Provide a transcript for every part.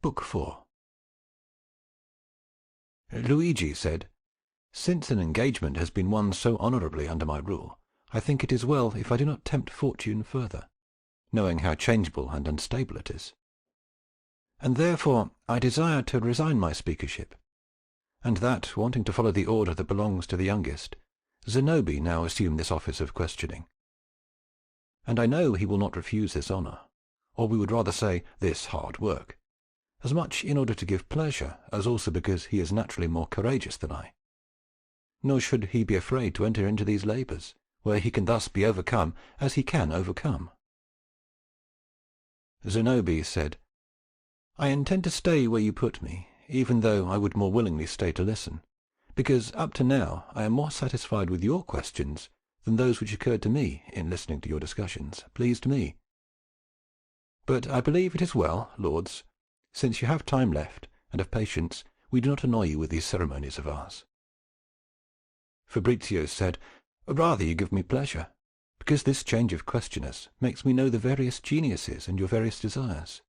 Book 4. Luigi said, "Since an engagement has been won so honourably under my rule, I think it is well if I do not tempt fortune further, knowing how changeable and unstable it is. And therefore I desire to resign my speakership, and that, wanting to follow the order that belongs to the youngest, Zenobi now assume this office of questioning. And I know he will not refuse this honour, or we would rather say this hard work, as much in order to give pleasure as also because he is naturally more courageous than I. Nor should he be afraid to enter into these labours, where he can thus be overcome as he can overcome." Zenobi said, "I intend to stay where you put me, even though I would more willingly stay to listen, because up to now I am more satisfied with your questions than those which occurred to me in listening to your discussions pleased me. But I believe it is well, lords, since you have time left and have patience, we do not annoy you with these ceremonies of ours." Fabrizio said, "Rather you give me pleasure, because this change of questioners makes me know the various geniuses and your various desires.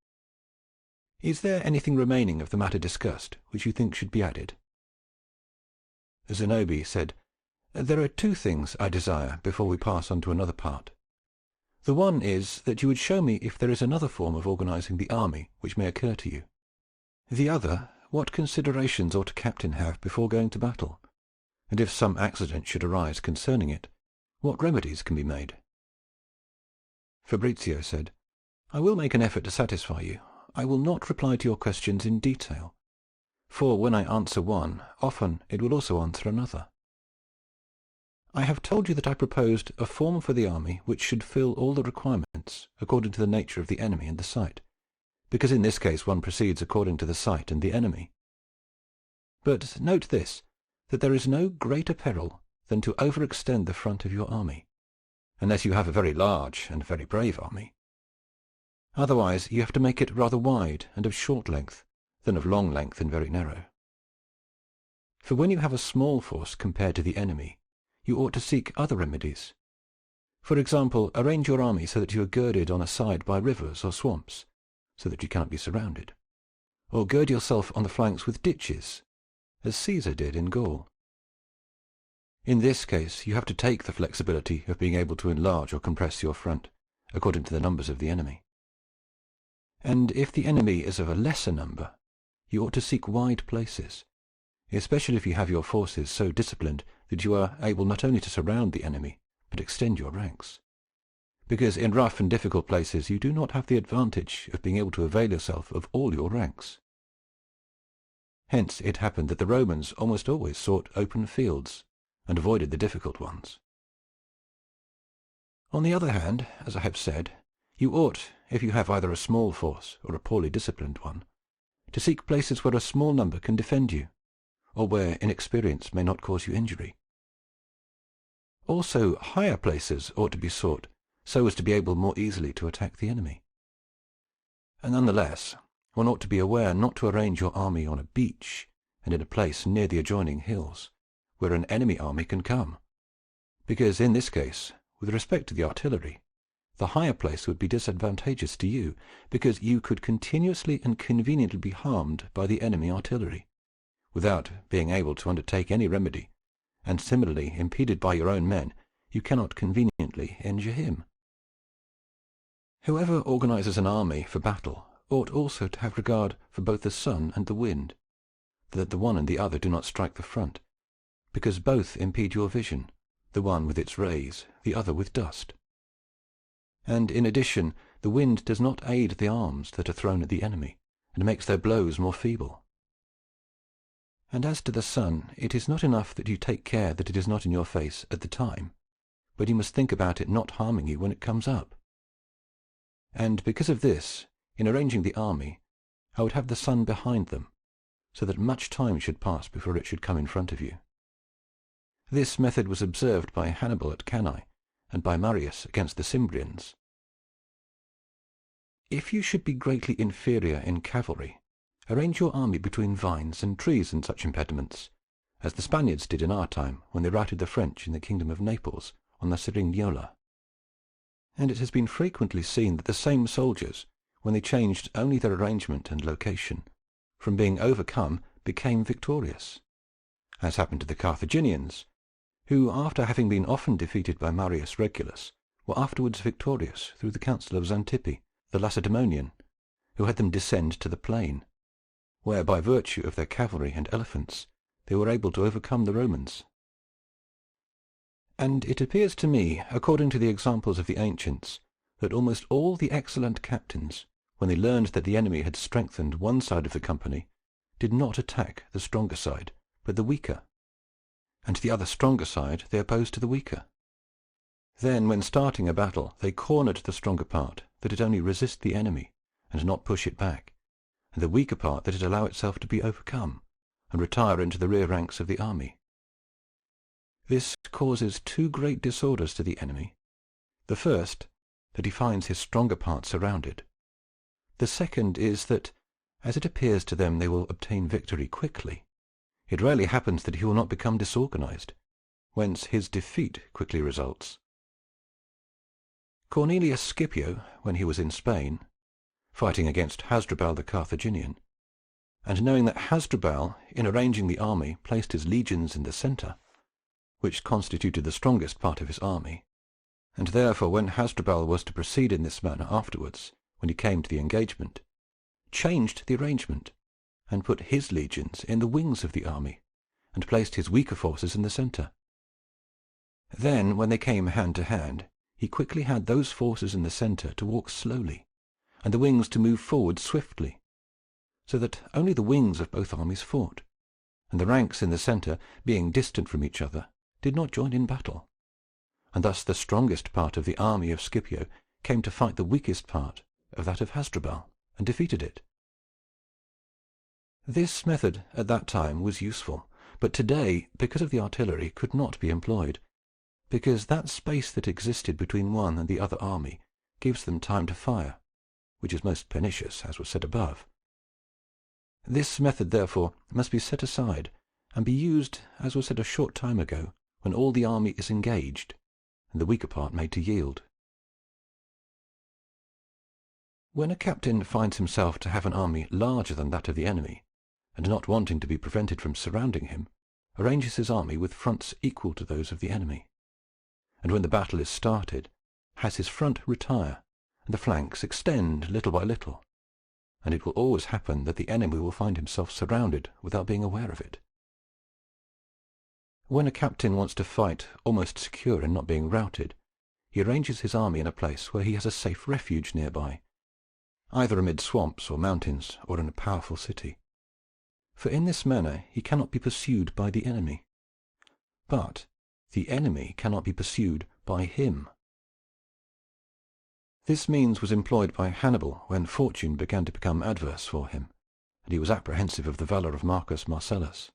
Is there anything remaining of the matter discussed which you think should be added?" Zenobi said, "There are two things I desire before we pass on to another part. The one is that you would show me if there is another form of organizing the army which may occur to you. The other, what considerations ought a captain have before going to battle, and if some accident should arise concerning it, what remedies can be made?" Fabrizio said, "I will make an effort to satisfy you. I will not reply to your questions in detail, for when I answer one, often it will also answer another. I have told you that I proposed a form for the army which should fill all the requirements according to the nature of the enemy and the site, because in this case one proceeds according to the site and the enemy. But note this, that there is no greater peril than to overextend the front of your army, unless you have a very large and very brave army. Otherwise you have to make it rather wide and of short length, than of long length and very narrow. For when you have a small force compared to the enemy, you ought to seek other remedies. For example, arrange your army so that you are girded on a side by rivers or swamps, so that you cannot be surrounded. Or gird yourself on the flanks with ditches, as Caesar did in Gaul. In this case you have to take the flexibility of being able to enlarge or compress your front, according to the numbers of the enemy. And if the enemy is of a lesser number, you ought to seek wide places, especially if you have your forces so disciplined that you are able not only to surround the enemy, but extend your ranks. Because in rough and difficult places you do not have the advantage of being able to avail yourself of all your ranks. Hence it happened that the Romans almost always sought open fields, and avoided the difficult ones. On the other hand, as I have said, you ought, if you have either a small force or a poorly disciplined one, to seek places where a small number can defend you, or where inexperience may not cause you injury. Also higher places ought to be sought, so as to be able more easily to attack the enemy. And nonetheless, one ought to be aware not to arrange your army on a beach, and in a place near the adjoining hills, where an enemy army can come, because in this case, with respect to the artillery, the higher place would be disadvantageous to you, because you could continuously and conveniently be harmed by the enemy artillery, without being able to undertake any remedy, and similarly impeded by your own men, you cannot conveniently injure him. Whoever organizes an army for battle ought also to have regard for both the sun and the wind, that the one and the other do not strike the front, because both impede your vision, the one with its rays, the other with dust. And in addition, the wind does not aid the arms that are thrown at the enemy, and makes their blows more feeble. And as to the sun, it is not enough that you take care that it is not in your face at the time, but you must think about it not harming you when it comes up. And because of this, in arranging the army, I would have the sun behind them, so that much time should pass before it should come in front of you. This method was observed by Hannibal at Cannae, and by Marius against the Cimbrians. If you should be greatly inferior in cavalry, arrange your army between vines and trees and such impediments, as the Spaniards did in our time when they routed the French in the kingdom of Naples on the Cerignola. And it has been frequently seen that the same soldiers, when they changed only their arrangement and location, from being overcome became victorious, as happened to the Carthaginians, who, after having been often defeated by Marius Regulus, were afterwards victorious through the counsel of Xantippe, the Lacedaemonian, who had them descend to the plain, where, by virtue of their cavalry and elephants, they were able to overcome the Romans. And it appears to me, according to the examples of the ancients, that almost all the excellent captains, when they learned that the enemy had strengthened one side of the company, did not attack the stronger side, but the weaker, and the other stronger side they opposed to the weaker. Then, when starting a battle, they cornered the stronger part, that it only resist the enemy, and not push it back, and the weaker part that it allow itself to be overcome, and retire into the rear ranks of the army. This causes two great disorders to the enemy. The first, that he finds his stronger part surrounded. The second is that, as it appears to them they will obtain victory quickly, it rarely happens that he will not become disorganized, whence his defeat quickly results. Cornelius Scipio, when he was in Spain, fighting against Hasdrubal the Carthaginian, and knowing that Hasdrubal, in arranging the army, placed his legions in the centre, which constituted the strongest part of his army, and therefore when Hasdrubal was to proceed in this manner afterwards, when he came to the engagement, changed the arrangement, and put his legions in the wings of the army, and placed his weaker forces in the centre. Then, when they came hand to hand, he quickly had those forces in the centre to walk slowly, and the wings to move forward swiftly, so that only the wings of both armies fought, and the ranks in the centre, being distant from each other, did not join in battle, and thus the strongest part of the army of Scipio came to fight the weakest part of that of Hasdrubal, and defeated it. This method at that time was useful, but today, because of the artillery, could not be employed, because that space that existed between one and the other army gives them time to fire, which is most pernicious, as was said above. This method, therefore, must be set aside, and be used, as was said a short time ago, when all the army is engaged, and the weaker part made to yield. When a captain finds himself to have an army larger than that of the enemy, and not wanting to be prevented from surrounding him, arranges his army with fronts equal to those of the enemy, and when the battle is started, has his front retire, and the flanks extend little by little, and it will always happen that the enemy will find himself surrounded without being aware of it. When a captain wants to fight almost secure in not being routed, he arranges his army in a place where he has a safe refuge nearby, either amid swamps or mountains, or in a powerful city. For in this manner he cannot be pursued by the enemy. But the enemy cannot be pursued by him. This means was employed by Hannibal when fortune began to become adverse for him, and he was apprehensive of the valour of Marcus Marcellus.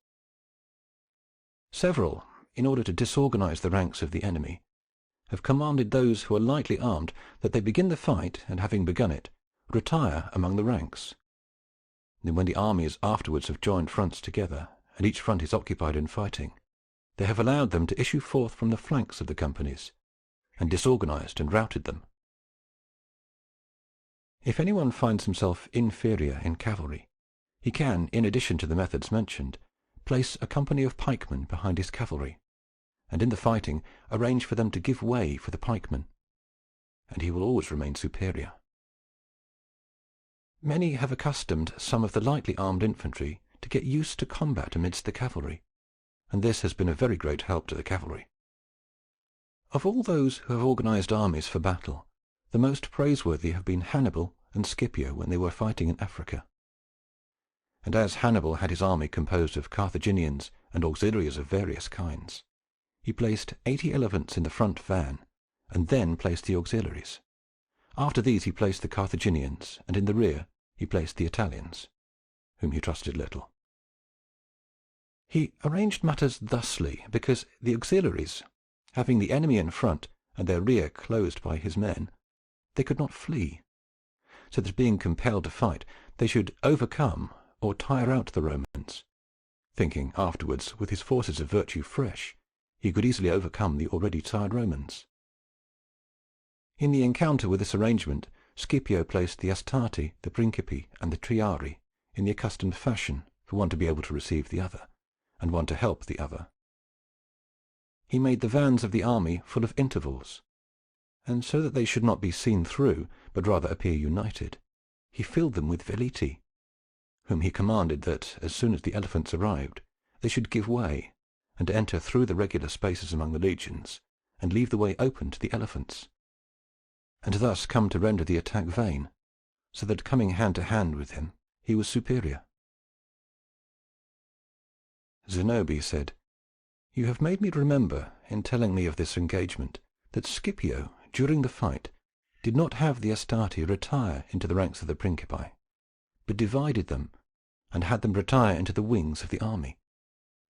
Several, in order to disorganize the ranks of the enemy, have commanded those who are lightly armed that they begin the fight, and having begun it, retire among the ranks. Then when the armies afterwards have joined fronts together, and each front is occupied in fighting, they have allowed them to issue forth from the flanks of the companies, and disorganized and routed them. If anyone finds himself inferior in cavalry, he can, in addition to the methods mentioned, place a company of pikemen behind his cavalry, and in the fighting arrange for them to give way for the pikemen, and he will always remain superior. Many have accustomed some of the lightly armed infantry to get used to combat amidst the cavalry, and this has been a very great help to the cavalry. Of all those who have organized armies for battle, the most praiseworthy have been Hannibal and Scipio when they were fighting in Africa. And as Hannibal had his army composed of Carthaginians and auxiliaries of various kinds, he placed 80 elephants in the front van, and then placed the auxiliaries. After these he placed the Carthaginians, and in the rear he placed the Italians, whom he trusted little. He arranged matters thusly because the auxiliaries, having the enemy in front and their rear closed by his men, they could not flee, so that being compelled to fight, they should overcome or tire out the Romans, thinking afterwards, with his forces of virtue fresh, he could easily overcome the already tired Romans. In the encounter with this arrangement, Scipio placed the Astarte, the Principi, and the Triari in the accustomed fashion, for one to be able to receive the other, and one to help the other. He made the vans of the army full of intervals, and so that they should not be seen through, but rather appear united, he filled them with veliti, whom he commanded that, as soon as the elephants arrived, they should give way, and enter through the regular spaces among the legions, and leave the way open to the elephants, and thus come to render the attack vain, so that, coming hand to hand with him, he was superior. Zenobi said, "You have made me remember, in telling me of this engagement, that Scipio, during the fight, did not have the Astarte retire into the ranks of the Principi, but divided them, and had them retire into the wings of the army,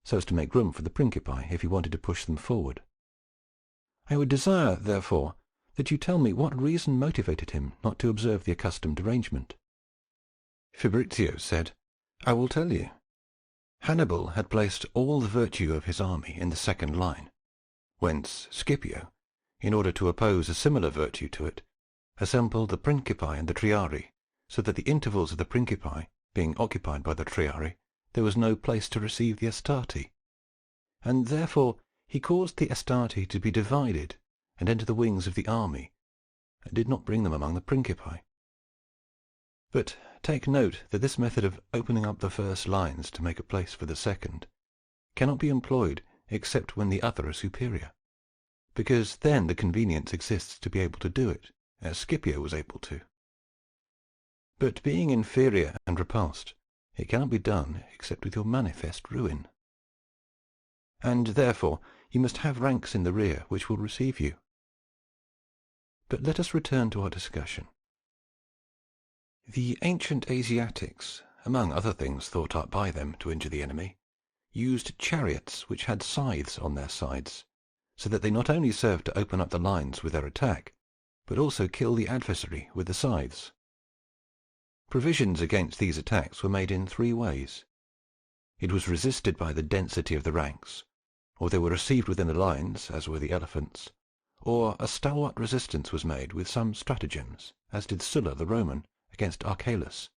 so as to make room for the Principi if he wanted to push them forward. I would desire, therefore, that you tell me what reason motivated him not to observe the accustomed arrangement." Fabrizio said, "I will tell you. Hannibal had placed all the virtue of his army in the second line, whence Scipio, in order to oppose a similar virtue to it, assembled the Principi and the Triari, so that the intervals of the Principi being occupied by the Triari, there was no place to receive the Astarte, and therefore he caused the Astarte to be divided and enter the wings of the army, and did not bring them among the Principi. But take note that this method of opening up the first lines to make a place for the second cannot be employed except when the other is superior, because then the convenience exists to be able to do it, as Scipio was able to. But being inferior and repulsed, it cannot be done except with your manifest ruin. And therefore you must have ranks in the rear which will receive you. But let us return to our discussion. The ancient Asiatics, among other things thought up by them to injure the enemy, used chariots which had scythes on their sides, so that they not only served to open up the lines with their attack, but also kill the adversary with the scythes. Provisions against these attacks were made in three ways. It was resisted by the density of the ranks, or they were received within the lines, as were the elephants, or a stalwart resistance was made with some stratagems, as did Sulla the Roman against Archelaus,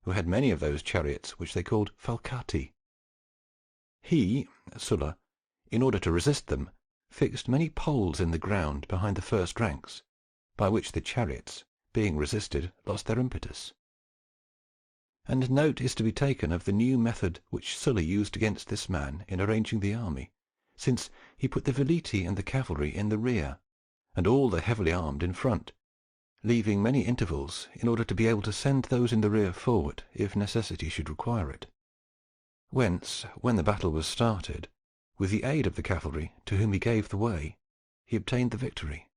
who had many of those chariots which they called falcati. He, Sulla, in order to resist them, fixed many poles in the ground behind the first ranks, by which the chariots, being resisted, lost their impetus. And note is to be taken of the new method which Sulla used against this man in arranging the army, since he put the veliti and the cavalry in the rear, and all the heavily armed in front, leaving many intervals in order to be able to send those in the rear forward if necessity should require it. Whence, when the battle was started, with the aid of the cavalry, to whom he gave the way, he obtained the victory.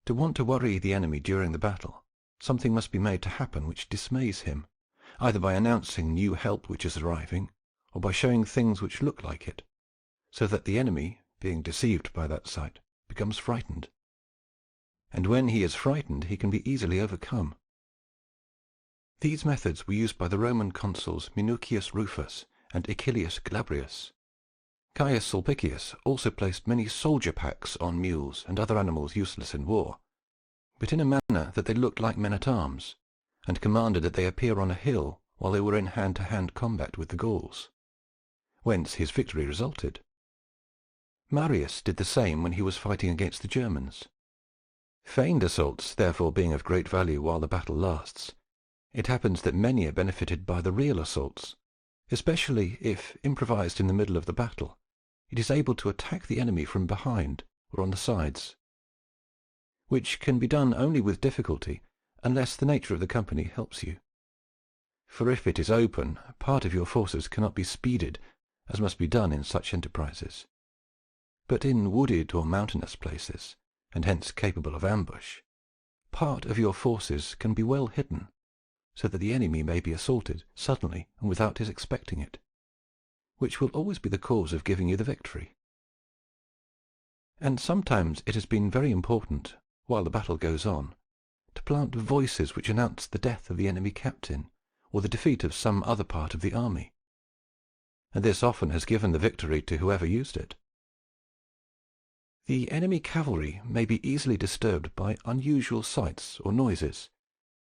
To want to worry the enemy during the battle, something must be made to happen which dismays him, either by announcing new help which is arriving, or by showing things which look like it, so that the enemy, being deceived by that sight, becomes frightened. And when he is frightened, he can be easily overcome. These methods were used by the Roman consuls Minucius Rufus and Acilius Glabrius. Caius Sulpicius also placed many soldier packs on mules and other animals useless in war, but in a manner that they looked like men-at-arms, and commanded that they appear on a hill while they were in hand-to-hand combat with the Gauls, whence his victory resulted. Marius did the same when he was fighting against the Germans. Feigned assaults, therefore, being of great value while the battle lasts, it happens that many are benefited by the real assaults, especially if, improvised in the middle of the battle, it is able to attack the enemy from behind or on the sides, which can be done only with difficulty, unless the nature of the company helps you. For if it is open, part of your forces cannot be speeded, as must be done in such enterprises. But in wooded or mountainous places, and hence capable of ambush, part of your forces can be well hidden, so that the enemy may be assaulted suddenly and without his expecting it, which will always be the cause of giving you the victory. And sometimes it has been very important, while the battle goes on, to plant voices which announce the death of the enemy captain, or the defeat of some other part of the army, and this often has given the victory to whoever used it. The enemy cavalry may be easily disturbed by unusual sights or noises,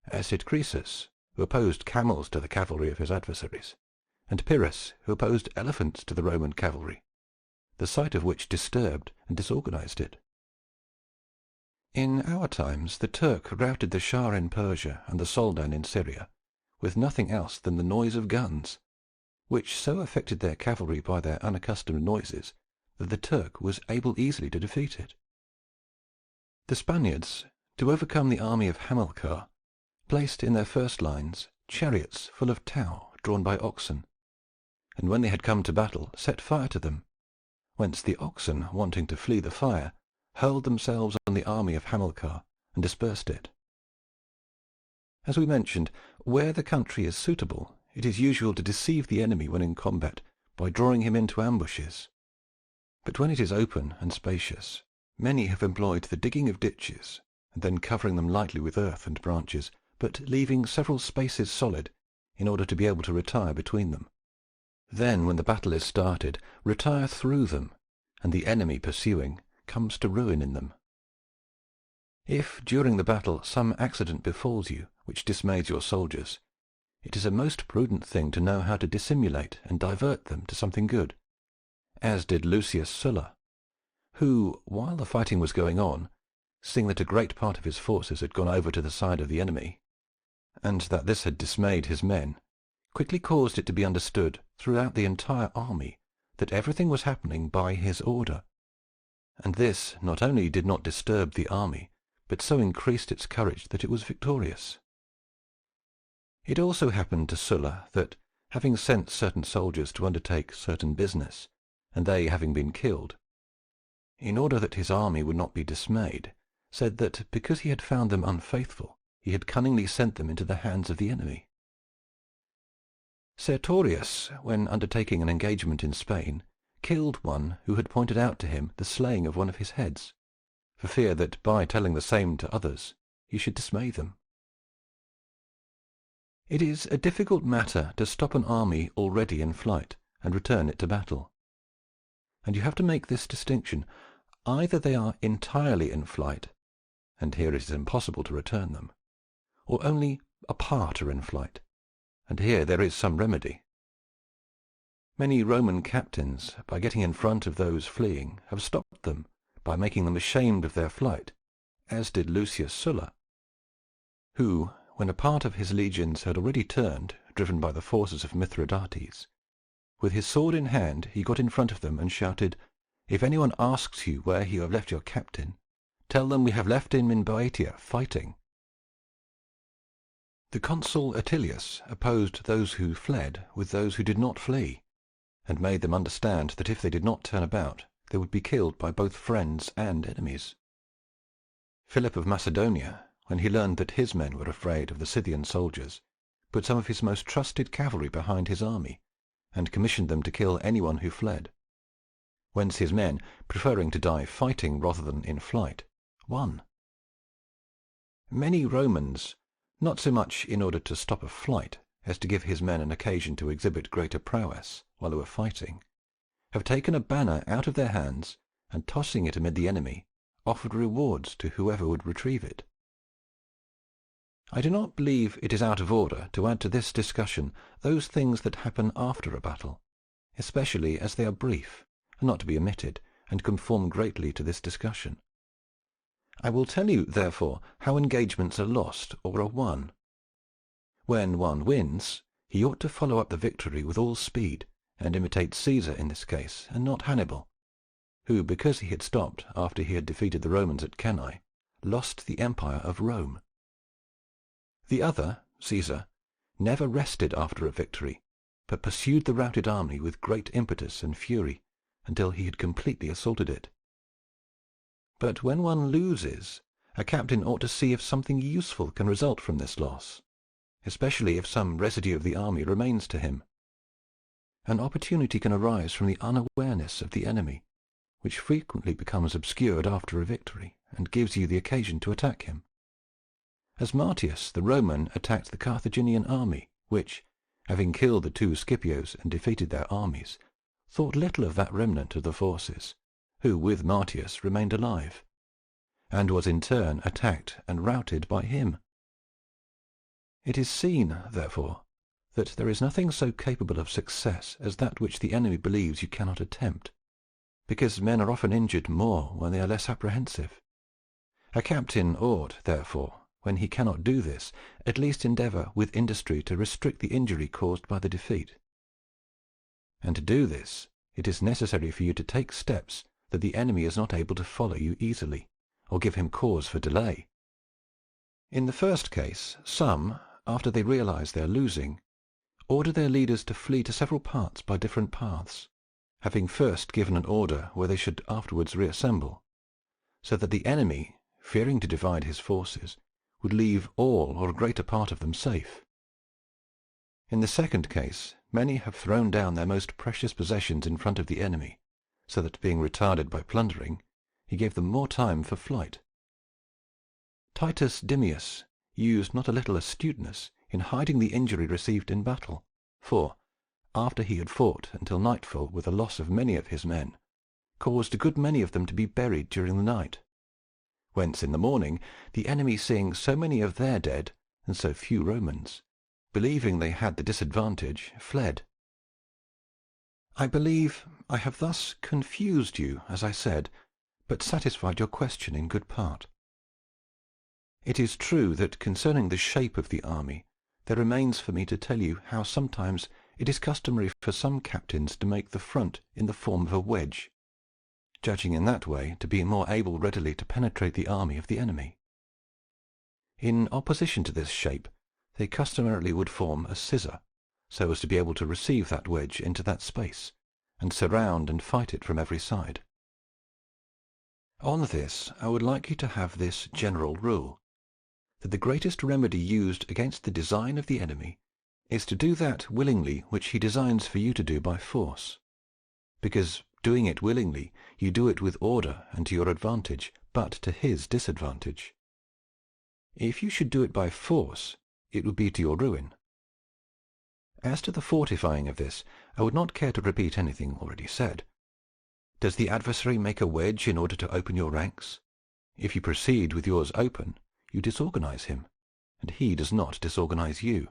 as did Croesus, who opposed camels to the cavalry of his adversaries, and Pyrrhus, who opposed elephants to the Roman cavalry, the sight of which disturbed and disorganized it. In our times the Turk routed the Shah in Persia and the Soldan in Syria with nothing else than the noise of guns, which so affected their cavalry by their unaccustomed noises that the Turk was able easily to defeat it. The Spaniards, to overcome the army of Hamilcar, placed in their first lines chariots full of tow drawn by oxen, and when they had come to battle set fire to them, whence the oxen, wanting to flee the fire, hurled themselves on the army of Hamilcar and dispersed it. As we mentioned, where the country is suitable, it is usual to deceive the enemy when in combat by drawing him into ambushes. But when it is open and spacious, many have employed the digging of ditches, and then covering them lightly with earth and branches, but leaving several spaces solid, in order to be able to retire between them. Then, when the battle is started, retire through them, and the enemy pursuing comes to ruin in them. If, during the battle, some accident befalls you which dismays your soldiers, it is a most prudent thing to know how to dissimulate and divert them to something good, as did Lucius Sulla, who, while the fighting was going on, seeing that a great part of his forces had gone over to the side of the enemy, and that this had dismayed his men, quickly caused it to be understood throughout the entire army that everything was happening by his order, and this not only did not disturb the army, but so increased its courage that it was victorious. It also happened to Sulla that, having sent certain soldiers to undertake certain business, and they having been killed, in order that his army would not be dismayed, said that because he had found them unfaithful, he had cunningly sent them into the hands of the enemy. Sertorius, when undertaking an engagement in Spain, killed one who had pointed out to him the slaying of one of his heads, for fear that by telling the same to others he should dismay them. It is a difficult matter to stop an army already in flight and return it to battle. And you have to make this distinction. Either they are entirely in flight, and here it is impossible to return them, or only a part are in flight, and here there is some remedy. Many Roman captains, by getting in front of those fleeing, have stopped them by making them ashamed of their flight, as did Lucius Sulla, who, when a part of his legions had already turned, driven by the forces of Mithridates, with his sword in hand he got in front of them and shouted, "If anyone asks you where you have left your captain, tell them we have left him in Boeotia fighting." The consul Attilius opposed those who fled with those who did not flee, and made them understand that if they did not turn about, they would be killed by both friends and enemies. Philip of Macedonia, when he learned that his men were afraid of the Scythian soldiers, put some of his most trusted cavalry behind his army, and commissioned them to kill anyone who fled, whence his men, preferring to die fighting rather than in flight, won. Many Romans, not so much in order to stop a flight as to give his men an occasion to exhibit greater prowess while they were fighting, have taken a banner out of their hands, and tossing it amid the enemy, offered rewards to whoever would retrieve it. I do not believe it is out of order to add to this discussion those things that happen after a battle, especially as they are brief, and not to be omitted, and conform greatly to this discussion. I will tell you, therefore, how engagements are lost or are won. When one wins, he ought to follow up the victory with all speed, and imitate Caesar in this case, and not Hannibal, who, because he had stopped after he had defeated the Romans at Cannae, lost the empire of Rome. The other, Caesar, never rested after a victory, but pursued the routed army with great impetus and fury until he had completely assaulted it. But when one loses, a captain ought to see if something useful can result from this loss, especially if some residue of the army remains to him. An opportunity can arise from the unawareness of the enemy, which frequently becomes obscured after a victory, and gives you the occasion to attack him. As Martius the Roman attacked the Carthaginian army, which, having killed the two Scipios and defeated their armies, thought little of that remnant of the forces, who with Martius remained alive, and was in turn attacked and routed by him. It is seen, therefore, that there is nothing so capable of success as that which the enemy believes you cannot attempt, because men are often injured more when they are less apprehensive. A captain ought, therefore, when he cannot do this, at least endeavour with industry to restrict the injury caused by the defeat. And to do this, it is necessary for you to take steps that the enemy is not able to follow you easily, or give him cause for delay. In the first case, some, after they realize they are losing, order their leaders to flee to several parts by different paths, having first given an order where they should afterwards reassemble, so that the enemy, fearing to divide his forces, would leave all or a greater part of them safe. In the second case, many have thrown down their most precious possessions in front of the enemy, so that, being retarded by plundering, he gave them more time for flight. Titus Dimmius used not a little astuteness in hiding the injury received in battle, for, after he had fought until nightfall with the loss of many of his men, caused a good many of them to be buried during the night, whence in the morning the enemy, seeing so many of their dead and so few Romans, believing they had the disadvantage, fled. I believe I have thus confused you, as I said, but satisfied your question in good part. It is true that concerning the shape of the army, there remains for me to tell you how sometimes it is customary for some captains to make the front in the form of a wedge, judging in that way to be more able readily to penetrate the army of the enemy. In opposition to this shape, they customarily would form a scissor, so as to be able to receive that wedge into that space, and surround and fight it from every side. On this I would like you to have this general rule, that the greatest remedy used against the design of the enemy is to do that willingly which he designs for you to do by force, because, doing it willingly, you do it with order and to your advantage, but to his disadvantage. If you should do it by force, it would be to your ruin. As to the fortifying of this, I would not care to repeat anything already said. Does the adversary make a wedge in order to open your ranks? If you proceed with yours open, you disorganize him, and he does not disorganize you.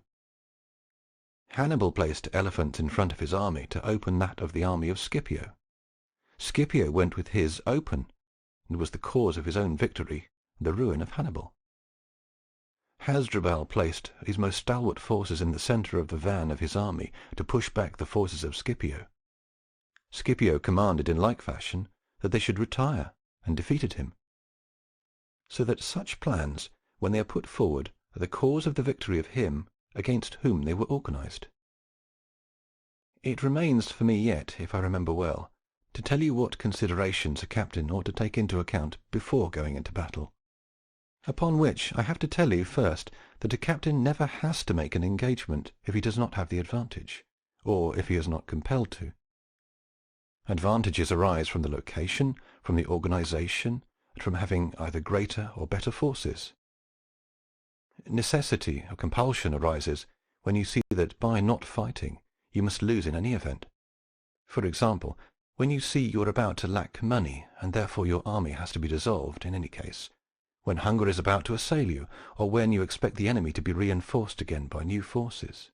Hannibal placed elephants in front of his army to open that of the army of Scipio. Scipio went with his open, and was the cause of his own victory and the ruin of Hannibal. Hasdrubal placed his most stalwart forces in the centre of the van of his army to push back the forces of Scipio. Scipio commanded in like fashion that they should retire, and defeated him. So that such plans, when they are put forward, are the cause of the victory of him against whom they were organized. It remains for me yet, if I remember well, to tell you what considerations a captain ought to take into account before going into battle. Upon which I have to tell you first that a captain never has to make an engagement if he does not have the advantage, or if he is not compelled to. Advantages arise from the location, from the organization, and from having either greater or better forces. Necessity or compulsion arises when you see that by not fighting you must lose in any event. For example, when you see you are about to lack money, and therefore your army has to be dissolved in any case, when hunger is about to assail you, or when you expect the enemy to be reinforced again by new forces.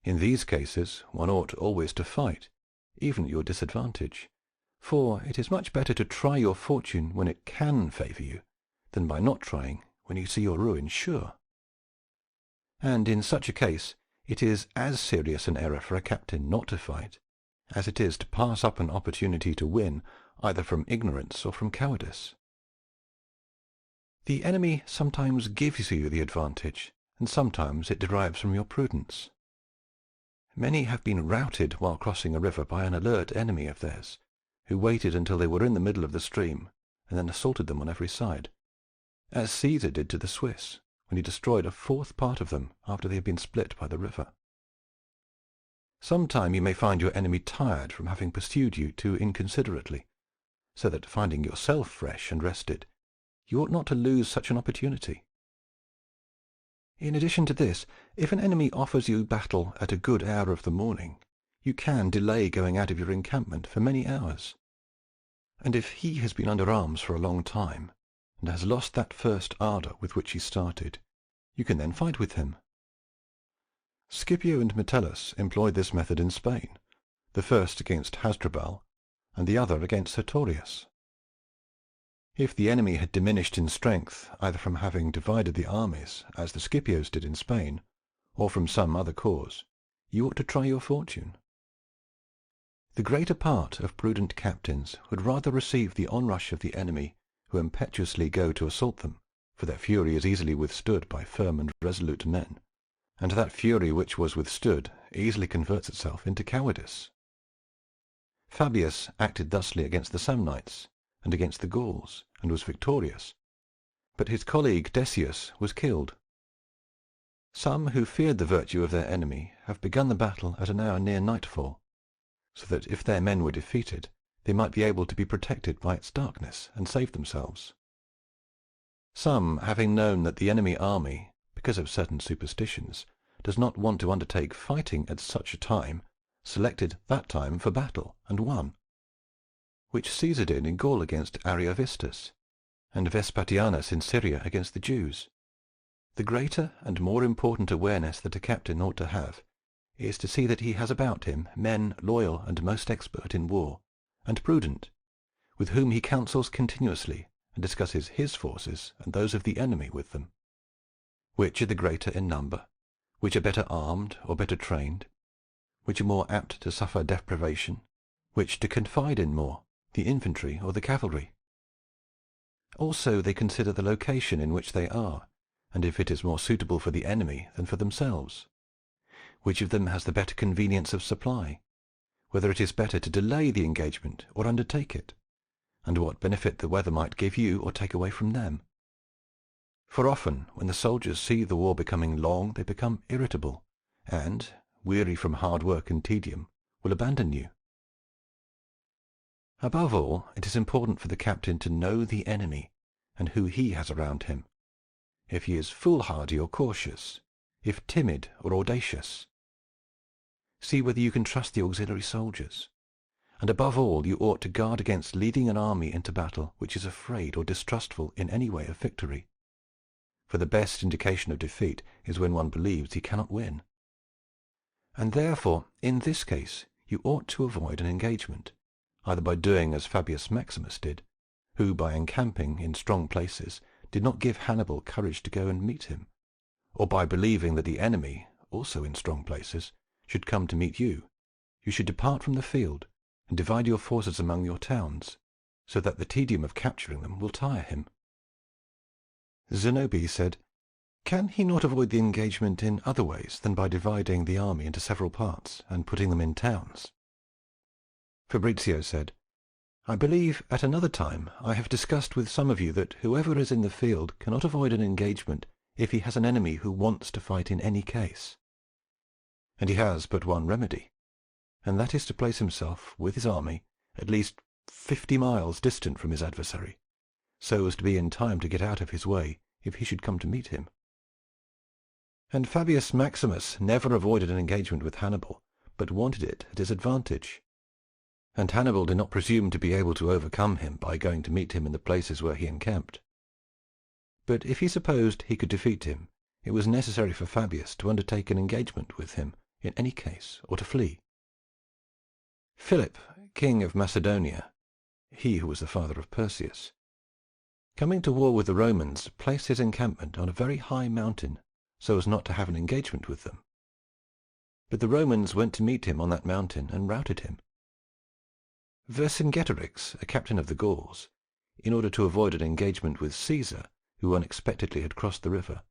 In these cases one ought always to fight, even at your disadvantage, for it is much better to try your fortune when it can favour you, than by not trying when you see your ruin sure. And in such a case it is as serious an error for a captain not to fight, as it is to pass up an opportunity to win, either from ignorance or from cowardice. The enemy sometimes gives you the advantage, and sometimes it derives from your prudence. Many have been routed while crossing a river by an alert enemy of theirs, who waited until they were in the middle of the stream, and then assaulted them on every side, as Caesar did to the Swiss, when he destroyed a fourth part of them after they had been split by the river. Sometime you may find your enemy tired from having pursued you too inconsiderately, so that, finding yourself fresh and rested, you ought not to lose such an opportunity. In addition to this, if an enemy offers you battle at a good hour of the morning, you can delay going out of your encampment for many hours. And if he has been under arms for a long time, and has lost that first ardour with which he started, you can then fight with him. Scipio and Metellus employed this method in Spain, the first against Hasdrubal, and the other against Sertorius. If the enemy had diminished in strength, either from having divided the armies, as the Scipios did in Spain, or from some other cause, you ought to try your fortune. The greater part of prudent captains would rather receive the onrush of the enemy who impetuously go to assault them, for their fury is easily withstood by firm and resolute men, and that fury which was withstood easily converts itself into cowardice. Fabius acted thusly against the Samnites and against the Gauls, and was victorious, but his colleague Decius was killed. Some who feared the virtue of their enemy have begun the battle at an hour near nightfall, so that if their men were defeated, they might be able to be protected by its darkness and save themselves. Some, having known that the enemy army, because of certain superstitions, does not want to undertake fighting at such a time, selected that time for battle, and won, which Caesar did in Gaul against Ariovistus, and Vespasianus in Syria against the Jews. The greater and more important awareness that a captain ought to have is to see that he has about him men loyal and most expert in war, and prudent, with whom he counsels continuously and discusses his forces and those of the enemy with them. Which are the greater in number? Which are better armed or better trained? Which are more apt to suffer deprivation? Which to confide in more, the infantry or the cavalry? Also they consider the location in which they are, and if it is more suitable for the enemy than for themselves. Which of them has the better convenience of supply? Whether it is better to delay the engagement or undertake it, and what benefit the weather might give you or take away from them. For often, when the soldiers see the war becoming long, they become irritable, and, weary from hard work and tedium, will abandon you. Above all, it is important for the captain to know the enemy, and who he has around him, if he is foolhardy or cautious, if timid or audacious. See whether you can trust the auxiliary soldiers, and above all you ought to guard against leading an army into battle which is afraid or distrustful in any way of victory, for the best indication of defeat is when one believes he cannot win. And therefore, in this case, you ought to avoid an engagement, either by doing as Fabius Maximus did, who, by encamping in strong places, did not give Hannibal courage to go and meet him, or by believing that the enemy, also in strong places, should come to meet you. You should depart from the field, and divide your forces among your towns, so that the tedium of capturing them will tire him. Zenobi said, "Can he not avoid the engagement in other ways than by dividing the army into several parts, and putting them in towns?" Fabrizio said, "I believe at another time I have discussed with some of you that whoever is in the field cannot avoid an engagement if he has an enemy who wants to fight in any case. And he has but one remedy, and that is to place himself with his army at least 50 miles distant from his adversary, so as to be in time to get out of his way if he should come to meet him." And Fabius Maximus never avoided an engagement with Hannibal, but wanted it at his advantage. And Hannibal did not presume to be able to overcome him by going to meet him in the places where he encamped. But if he supposed he could defeat him, it was necessary for Fabius to undertake an engagement with him in any case, or to flee. Philip, king of Macedonia, he who was the father of Perseus, coming to war with the Romans, placed his encampment on a very high mountain, so as not to have an engagement with them. But the Romans went to meet him on that mountain and routed him. Vercingetorix, a captain of the Gauls, in order to avoid an engagement with Caesar, who unexpectedly had crossed the river,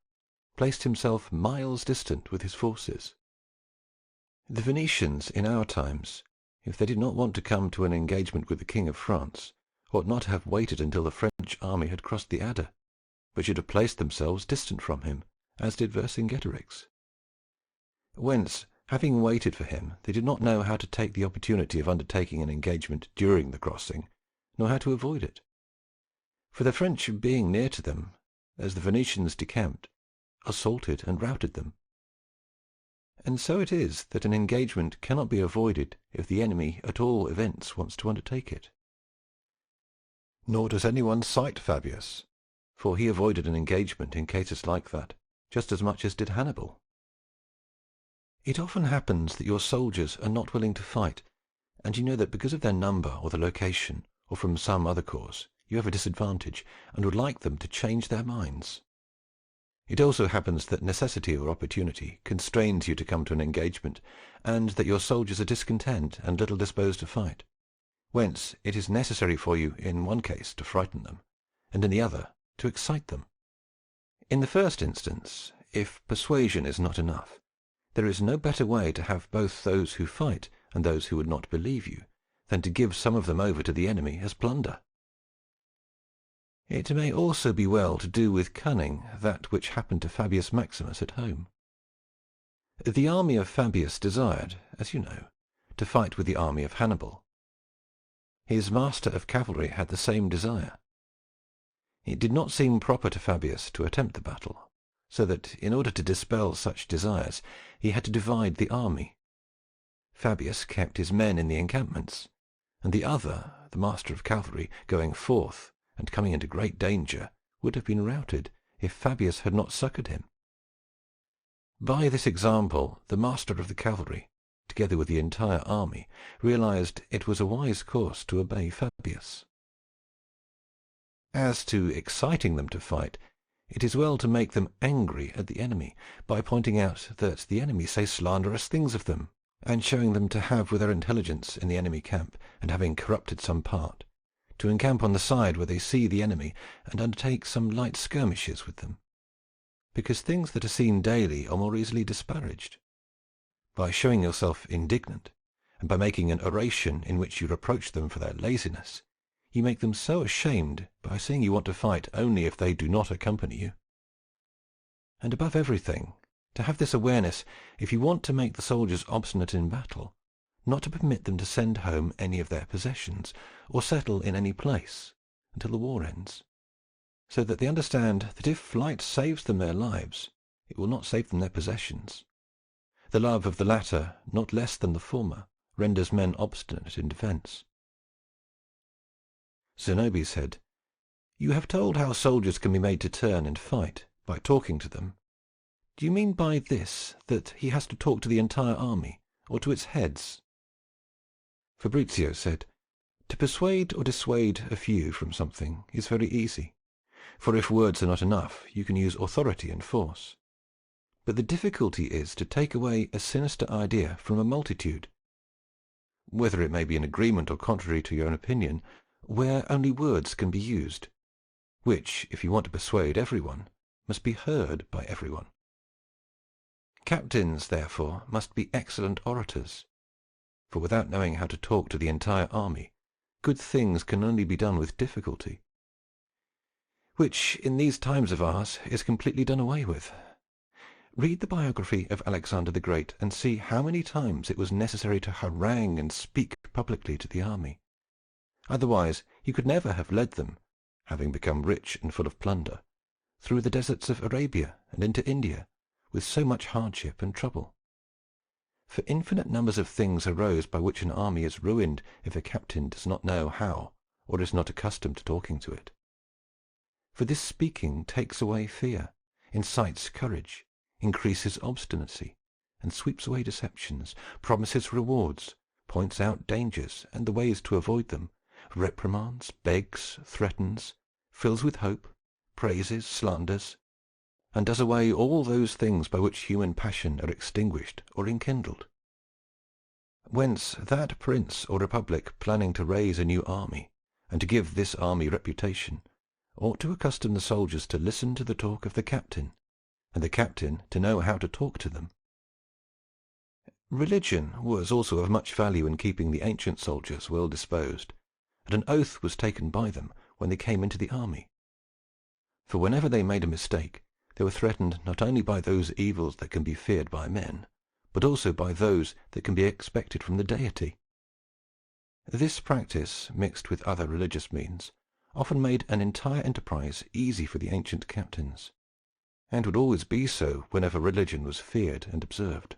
placed himself miles distant with his forces. The Venetians in our times, if they did not want to come to an engagement with the King of France, ought not to have waited until the French army had crossed the Adda, but should have placed themselves distant from him, as did Vercingetorix. Whence, having waited for him, they did not know how to take the opportunity of undertaking an engagement during the crossing, nor how to avoid it. For the French being near to them, as the Venetians decamped, assaulted and routed them. And so it is that an engagement cannot be avoided if the enemy at all events wants to undertake it. Nor does anyone cite Fabius, for he avoided an engagement in cases like that just as much as did Hannibal. It often happens that your soldiers are not willing to fight, and you know that because of their number or the location, or from some other cause, you have a disadvantage, and would like them to change their minds. It also happens that necessity or opportunity constrains you to come to an engagement, and that your soldiers are discontent and little disposed to fight, whence it is necessary for you in one case to frighten them, and in the other to excite them. In the first instance, if persuasion is not enough, there is no better way to have both those who fight and those who would not believe you than to give some of them over to the enemy as plunder. It may also be well to do with cunning that which happened to Fabius Maximus at home. The army of Fabius desired, as you know, to fight with the army of Hannibal. His master of cavalry had the same desire. It did not seem proper to Fabius to attempt the battle, so that, in order to dispel such desires, he had to divide the army. Fabius kept his men in the encampments, and the other, the master of cavalry, going forth and coming into great danger, would have been routed if Fabius had not succoured him. By this example, the master of the cavalry, together with the entire army, realized it was a wise course to obey Fabius. As to exciting them to fight, it is well to make them angry at the enemy, by pointing out that the enemy say slanderous things of them, and showing them to have with their intelligence in the enemy camp, and having corrupted some part, to encamp on the side where they see the enemy, and undertake some light skirmishes with them, because things that are seen daily are more easily disparaged. By showing yourself indignant, and by making an oration in which you reproach them for their laziness, you make them so ashamed by saying you want to fight only if they do not accompany you. And above everything, to have this awareness, if you want to make the soldiers obstinate in battle, not to permit them to send home any of their possessions, or settle in any place, until the war ends, so that they understand that if flight saves them their lives, it will not save them their possessions. The love of the latter, not less than the former, renders men obstinate in defence. Zenobia said, "You have told how soldiers can be made to turn and fight, by talking to them. Do you mean by this that he has to talk to the entire army, or to its heads?" Fabrizio said, "To persuade or dissuade a few from something is very easy, for if words are not enough, you can use authority and force. But the difficulty is to take away a sinister idea from a multitude, whether it may be in agreement or contrary to your own opinion, where only words can be used, which, if you want to persuade everyone, must be heard by everyone. Captains, therefore, must be excellent orators, for without knowing how to talk to the entire army, good things can only be done with difficulty, which, in these times of ours, is completely done away with. Read the biography of Alexander the Great, and see how many times it was necessary to harangue and speak publicly to the army. Otherwise he could never have led them, having become rich and full of plunder, through the deserts of Arabia and into India, with so much hardship and trouble. For infinite numbers of things arose by which an army is ruined if a captain does not know how, or is not accustomed to talking to it. For this speaking takes away fear, incites courage, increases obstinacy, and sweeps away deceptions, promises rewards, points out dangers and the ways to avoid them, reprimands, begs, threatens, fills with hope, praises, slanders, and does away all those things by which human passion are extinguished or enkindled. Whence that prince or republic planning to raise a new army, and to give this army reputation, ought to accustom the soldiers to listen to the talk of the captain, and the captain to know how to talk to them. Religion was also of much value in keeping the ancient soldiers well disposed, and an oath was taken by them when they came into the army. For whenever they made a mistake, they were threatened not only by those evils that can be feared by men, but also by those that can be expected from the deity. This practice, mixed with other religious means, often made an entire enterprise easy for the ancient captains, and would always be so whenever religion was feared and observed.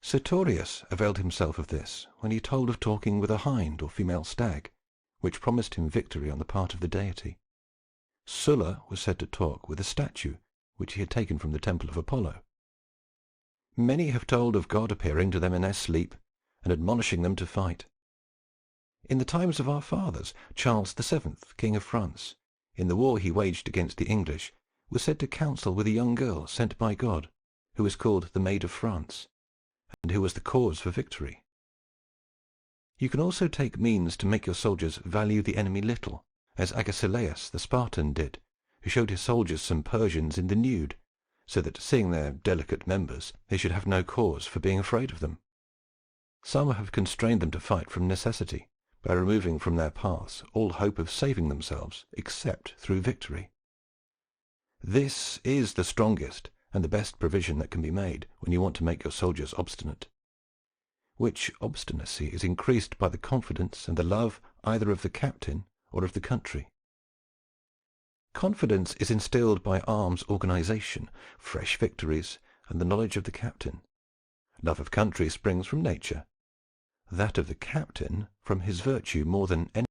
Sertorius availed himself of this when he told of talking with a hind or female stag, which promised him victory on the part of the deity. Sulla was said to talk with a statue which he had taken from the temple of Apollo. Many have told of God appearing to them in their sleep and admonishing them to fight. In the times of our fathers, Charles VII, King of France, in the war he waged against the English, was said to counsel with a young girl sent by God, who was called the Maid of France, and who was the cause for victory. You can also take means to make your soldiers value the enemy little, as Agesilaus the Spartan did, who showed his soldiers some Persians in the nude, so that, seeing their delicate members, they should have no cause for being afraid of them. Some have constrained them to fight from necessity, by removing from their paths all hope of saving themselves except through victory. This is the strongest and the best provision that can be made when you want to make your soldiers obstinate, which obstinacy is increased by the confidence and the love either of the captain or of the country. Confidence is instilled by arms organization, fresh victories, and the knowledge of the captain. Love of country springs from nature, that of the captain from his virtue more than any